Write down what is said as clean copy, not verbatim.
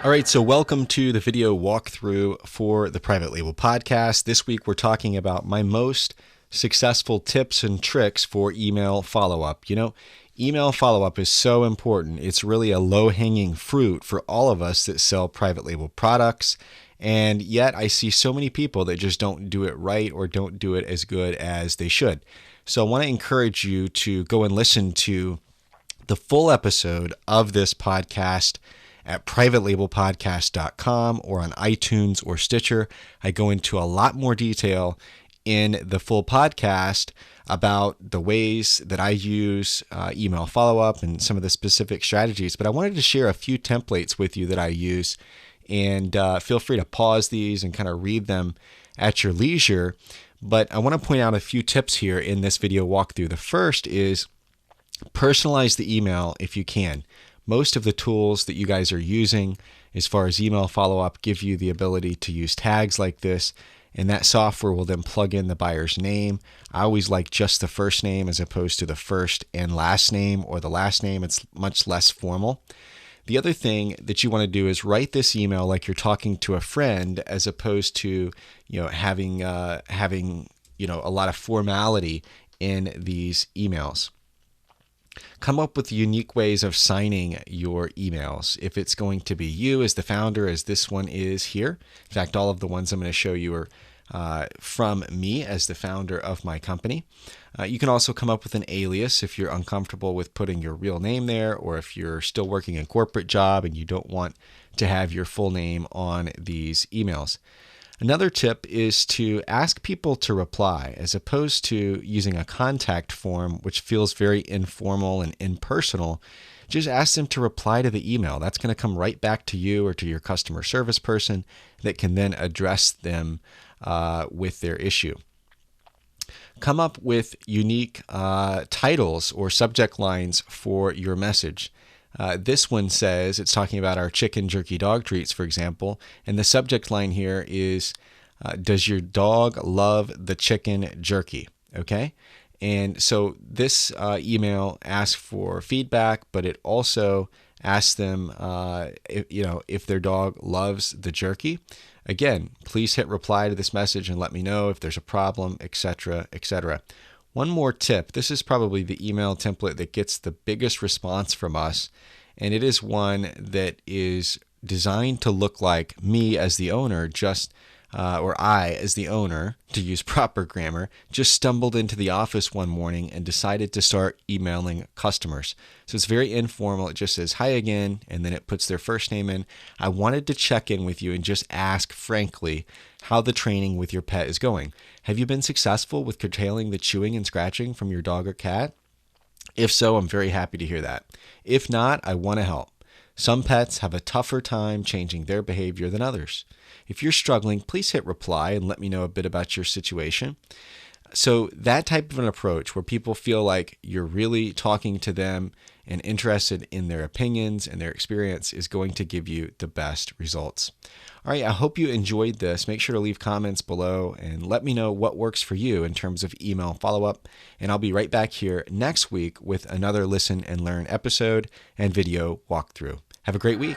All right, so welcome to the video walkthrough for the Private Label Podcast. This week we're talking about my most successful tips and tricks for email follow-up. Email follow-up is so important. It's really a low-hanging fruit for all of us that sell private label products. And yet I see so many people that just don't do it right or don't do it as good as they should. So I want to encourage you to go and listen to the full episode of this podcast at privatelabelpodcast.com or on iTunes or Stitcher. I go into a lot more detail in the full podcast about the ways that I use email follow-up and some of the specific strategies. But I wanted to share a few templates with you that I use, and feel free to pause these and kind of read them at your leisure. But I want to point out a few tips here in this video walkthrough. The first is personalize the email if you can. Most of the tools that you guys are using as far as email follow-up give you the ability to use tags like this, and that software will then plug in the buyer's name. I always like just the first name as opposed to the first and last name or the last name. It's much less formal. The other thing that you want to do is write this email like you're talking to a friend, as opposed to having a lot of formality in these emails. Come up with unique ways of signing your emails. If it's going to be you as the founder, as this one is here. In fact, all of the ones I'm going to show you are from me as the founder of my company. You can also come up with an alias if you're uncomfortable with putting your real name there, or if you're still working a corporate job and you don't want to have your full name on these emails. Another tip is to ask people to reply, as opposed to using a contact form, which feels very informal and impersonal. Just ask them to reply to the email. That's going to come right back to you or to your customer service person that can then address them with their issue. Come up with unique titles or subject lines for your message. This one says, it's talking about our chicken jerky dog treats, for example, and the subject line here is, does your dog love the chicken jerky? Okay. And so this email asks for feedback, but it also asks them, if their dog loves the jerky. Again, please hit reply to this message and let me know if there's a problem, etc., etc. One more tip. This is probably the email template that gets the biggest response from us, and it is one that is designed to look like me as the owner, or I as the owner, to use proper grammar, just stumbled into the office one morning and decided to start emailing customers. So it's very informal. It just says, hi again, and then it puts their first name in. I wanted to check in with you and just ask frankly how the training with your pet is going. Have you been successful with curtailing the chewing and scratching from your dog or cat? If so, I'm very happy to hear that. If not, I want to help. Some pets have a tougher time changing their behavior than others. If you're struggling, please hit reply and let me know a bit about your situation. So that type of an approach where people feel like you're really talking to them and interested in their opinions and their experience is going to give you the best results. All right, I hope you enjoyed this. Make sure to leave comments below and let me know what works for you in terms of email follow-up. And I'll be right back here next week with another Listen and Learn episode and video walkthrough. Have a great week.